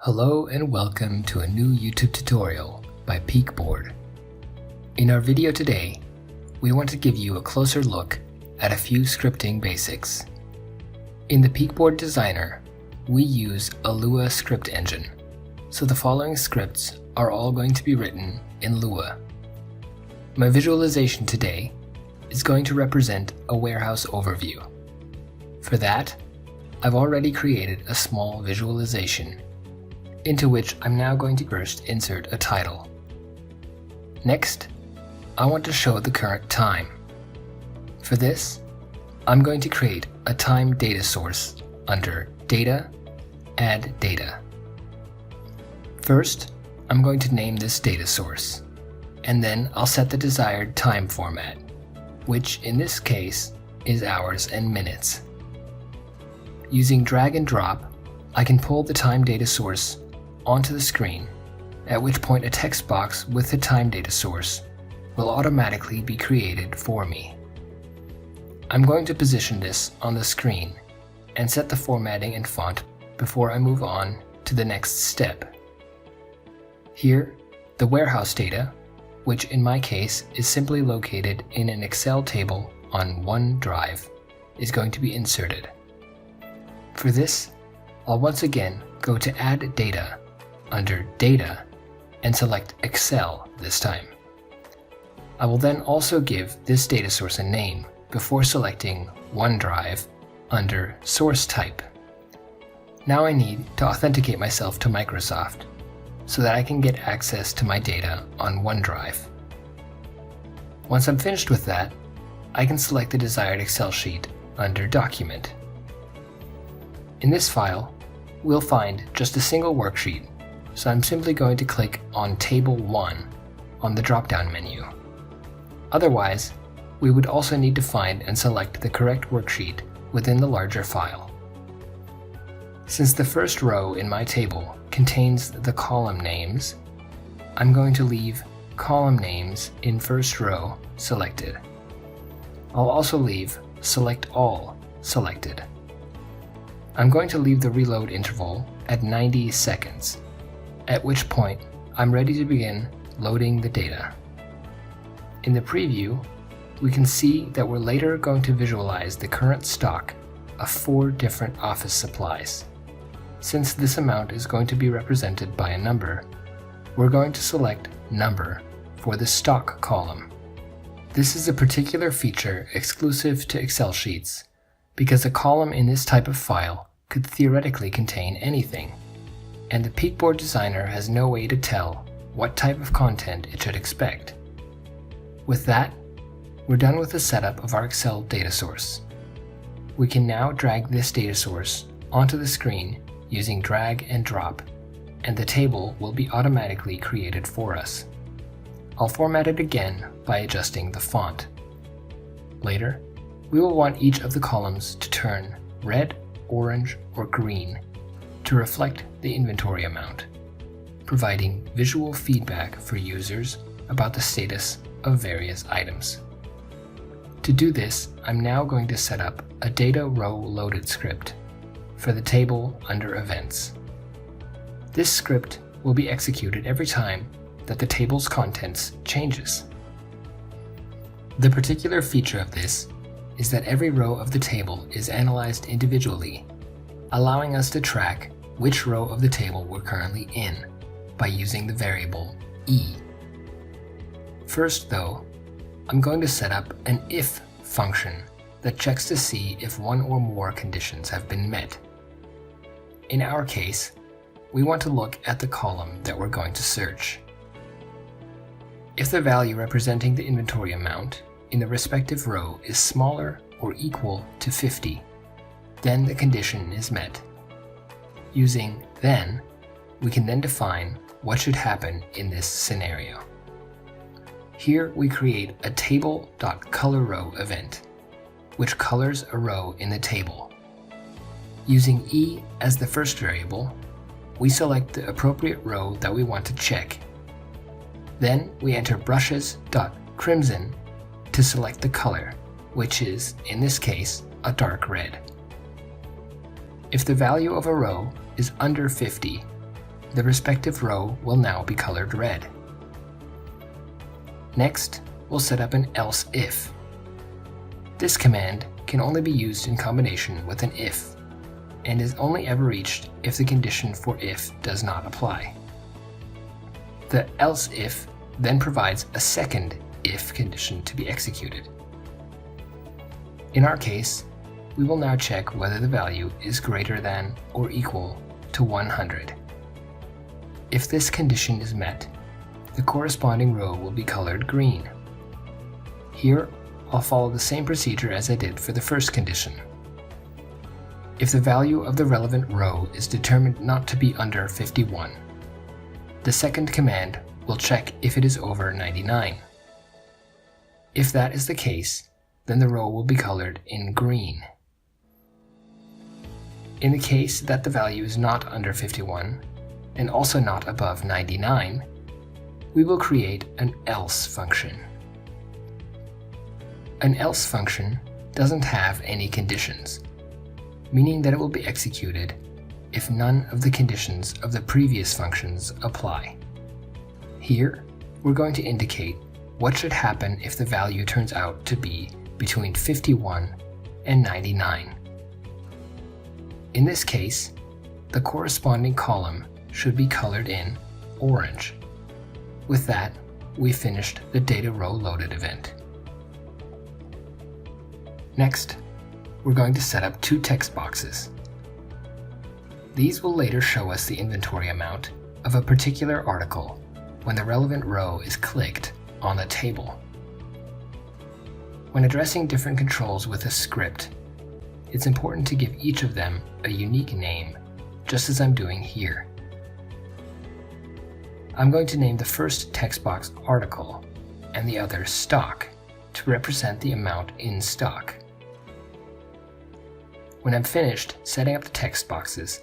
Hello and welcome to a new YouTube tutorial by Peakboard. In our video today, we want to give you a closer look at a few scripting basics. In the Peakboard Designer, we use a Lua script engine, so the following scripts are all going to be written in Lua. My visualization today is going to represent a warehouse overview. For that, I've already created a small visualization into which I'm now going to first insert a title. Next, I want to show the current time. For this, I'm going to create a time data source under Data, Add Data. First, I'm going to name this data source, and then I'll set the desired time format, which in this case is hours and minutes. Using drag and drop, I can pull the time data source onto the screen, at which point a text box with the time data source will automatically be created for me. I'm going to position this on the screen and set the formatting and font before I move on to the next step. Here, the warehouse data, which in my case is simply located in an Excel table on OneDrive, is going to be inserted. For this, I'll once again go to Add Data under Data and select Excel this time. I will then also give this data source a name before selecting OneDrive under Source Type. Now I need to authenticate myself to Microsoft so that I can get access to my data on OneDrive. Once I'm finished with that, I can select the desired Excel sheet under Document. In this file, we'll find just a single worksheet, so I'm simply going to click on Table 1 on the drop-down menu. Otherwise, we would also need to find and select the correct worksheet within the larger file. Since the first row in my table contains the column names, I'm going to leave Column Names in First Row selected. I'll also leave Select All selected. I'm going to leave the reload interval at 90 seconds, at which point I'm ready to begin loading the data. In the preview, we can see that we're later going to visualize the current stock of 4 different office supplies. Since this amount is going to be represented by a number, we're going to select Number for the stock column. This is a particular feature exclusive to Excel sheets, because a column in this type of file could theoretically contain anything, and the Peakboard Designer has no way to tell what type of content it should expect. With that, we're done with the setup of our Excel data source. We can now drag this data source onto the screen using drag and drop, and the table will be automatically created for us. I'll format it again by adjusting the font. Later, we will want each of the columns to turn red, orange, or green to reflect the inventory amount, providing visual feedback for users about the status of various items. To do this, I'm now going to set up a data row loaded script for the table under Events. This script will be executed every time that the table's contents changes. The particular feature of this is that every row of the table is analyzed individually, allowing us to track which row of the table we're currently in by using the variable e. First though, I'm going to set up an if function that checks to see if one or more conditions have been met. In our case, we want to look at the column that we're going to search. If the value representing the inventory amount in the respective row is smaller or equal to 50, then the condition is met. Using then, we can then define what should happen in this scenario. Here we create a table.colorRow event, which colors a row in the table. Using e as the first variable, we select the appropriate row that we want to check. Then we enter brushes.crimson to select the color, which is, in this case, a dark red. If the value of a row is under 50, the respective row will now be colored red. Next, we'll set up an else if. This command can only be used in combination with an if, and is only ever reached if the condition for if does not apply. The else if then provides a second if condition to be executed. In our case, we will now check whether the value is greater than or equal to 100. If this condition is met, the corresponding row will be colored green. Here, I'll follow the same procedure as I did for the first condition. If the value of the relevant row is determined not to be under 51, the second command will check if it is over 99. If that is the case, then the row will be colored in green. In the case that the value is not under 51, and also not above 99, we will create an else function. An else function doesn't have any conditions, meaning that it will be executed if none of the conditions of the previous functions apply. Here, we're going to indicate what should happen if the value turns out to be between 51 and 99. In this case, the corresponding column should be colored in orange. With that, we finished the data row loaded event. Next, we're going to set up two text boxes. These will later show us the inventory amount of a particular article when the relevant row is clicked on the table. When addressing different controls with a script, it's important to give each of them a unique name, just as I'm doing here. I'm going to name the first text box article and the other stock to represent the amount in stock. When I'm finished setting up the text boxes,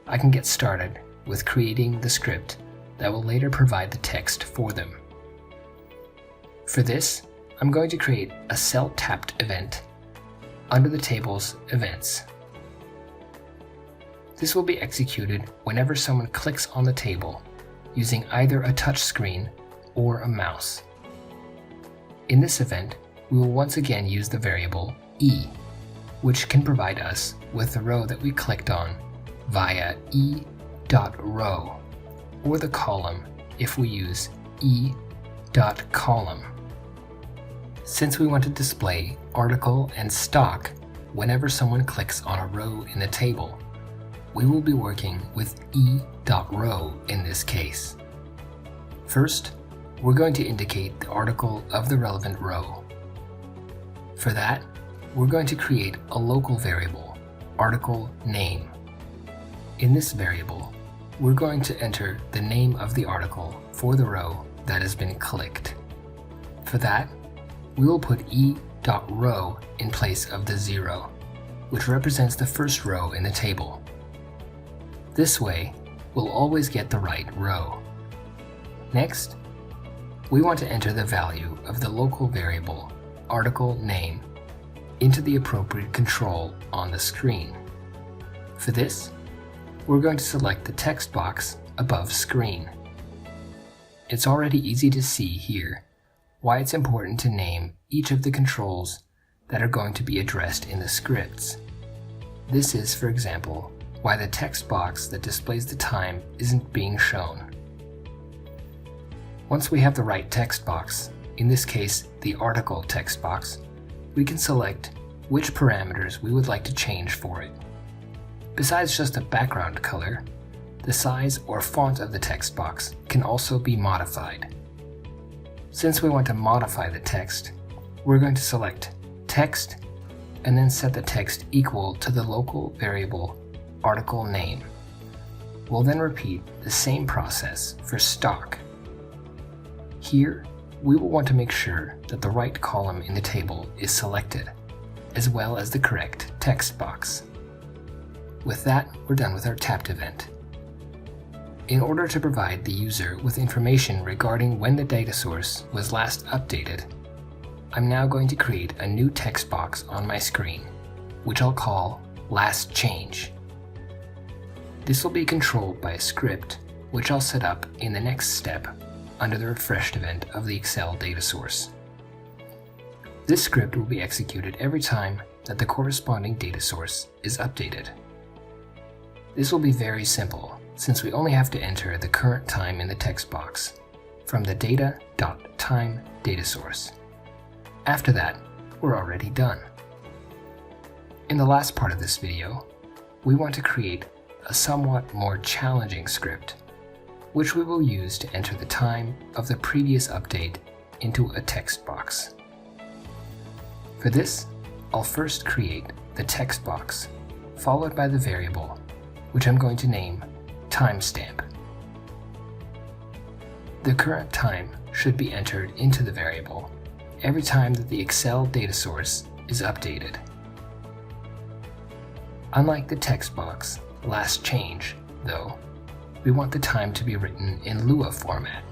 I can get started with creating the script that will later provide the text for them. For this, I'm going to create a cell tapped event under the table's events. This will be executed whenever someone clicks on the table using either a touch screen or a mouse. In this event, we will once again use the variable e, which can provide us with the row that we clicked on via e.row, or the column if we use e.column. Since we want to display article and stock whenever someone clicks on a row in the table, we will be working with e.row in this case. First, we're going to indicate the article of the relevant row. For that, we're going to create a local variable, article name. In this variable, we're going to enter the name of the article for the row that has been clicked. For that, we will put e.row in place of the 0, which represents the first row in the table. This way, we'll always get the right row. Next, we want to enter the value of the local variable, article name, into the appropriate control on the screen. For this, we're going to select the text box above screen. It's already easy to see here why it's important to name each of the controls that are going to be addressed in the scripts. This is, for example, why the text box that displays the time isn't being shown. Once we have the right text box, in this case the article text box, we can select which parameters we would like to change for it. Besides just a background color, the size or font of the text box can also be modified. Since we want to modify the text, we're going to select Text and then set the text equal to the local variable article name. We'll then repeat the same process for stock. Here, we will want to make sure that the right column in the table is selected, as well as the correct text box. With that, we're done with our tapped event. In order to provide the user with information regarding when the data source was last updated, I'm now going to create a new text box on my screen, which I'll call Last Change. This will be controlled by a script which I'll set up in the next step under the refreshed event of the Excel data source. This script will be executed every time that the corresponding data source is updated. This will be very simple, since we only have to enter the current time in the text box from the data.time data source. After that, we're already done. In the last part of this video, we want to create a somewhat more challenging script, which we will use to enter the time of the previous update into a text box. For this, I'll first create the text box, followed by the variable, which I'm going to name timestamp. The current time should be entered into the variable every time that the Excel data source is updated. Unlike the text box last change, though, we want the time to be written in Lua format.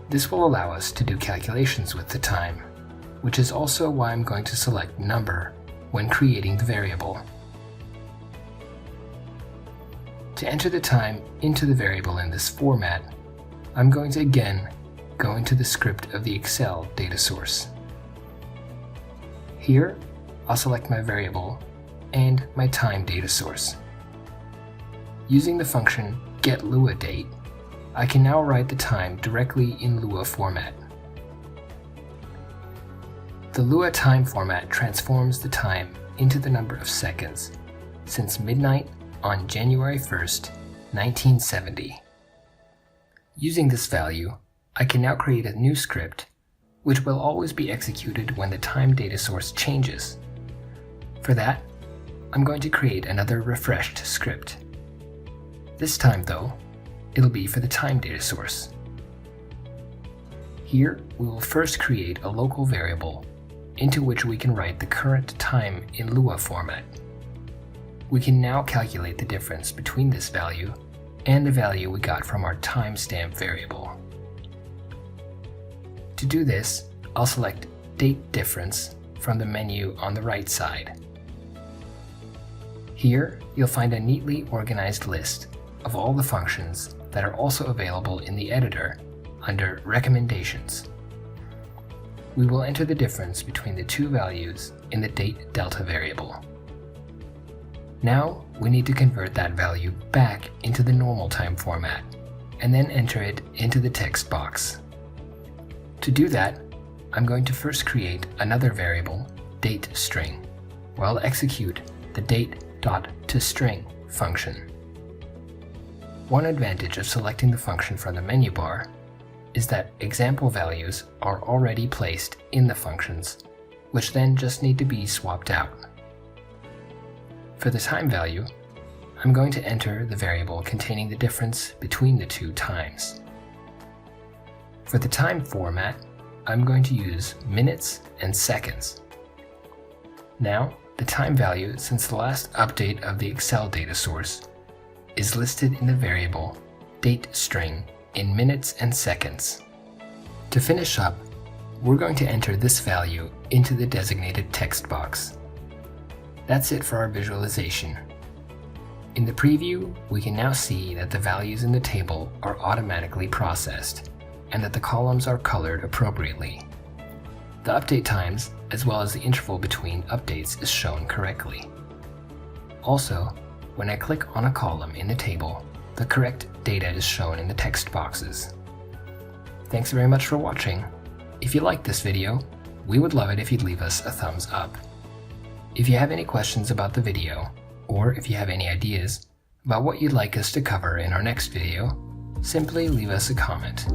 This will allow us to do calculations with the time, which is also why I'm going to select number when creating the variable. To enter the time into the variable in this format, I'm going to again go into the script of the Excel data source. Here, I'll select my variable and my time data source. Using the function getLuaDate, I can now write the time directly in Lua format. The Lua time format transforms the time into the number of seconds since midnight on January 1st, 1970. Using this value, I can now create a new script which will always be executed when the time data source changes. For that, I'm going to create another refreshed script. This time though, it'll be for the time data source. Here, we will first create a local variable into which we can write the current time in Lua format. We can now calculate the difference between this value and the value we got from our timestamp variable. To do this, I'll select Date Difference from the menu on the right side. Here, you'll find a neatly organized list of all the functions that are also available in the editor under Recommendations. We will enter the difference between the two values in the date delta variable. Now, we need to convert that value back into the normal time format and then enter it into the text box. To do that, I'm going to first create another variable, dateString, where I'll execute the date.toString function. One advantage of selecting the function from the menu bar is that example values are already placed in the functions, which then just need to be swapped out. For the time value, I'm going to enter the variable containing the difference between the two times. For the time format, I'm going to use minutes and seconds. Now, the time value since the last update of the Excel data source is listed in the variable dateString in minutes and seconds. To finish up, we're going to enter this value into the designated text box. That's it for our visualization. In the preview, we can now see that the values in the table are automatically processed and that the columns are colored appropriately. The update times, as well as the interval between updates, is shown correctly. Also, when I click on a column in the table, the correct data is shown in the text boxes. Thanks very much for watching. If you liked this video, we would love it if you'd leave us a thumbs up. If you have any questions about the video, or if you have any ideas about what you'd like us to cover in our next video, simply leave us a comment.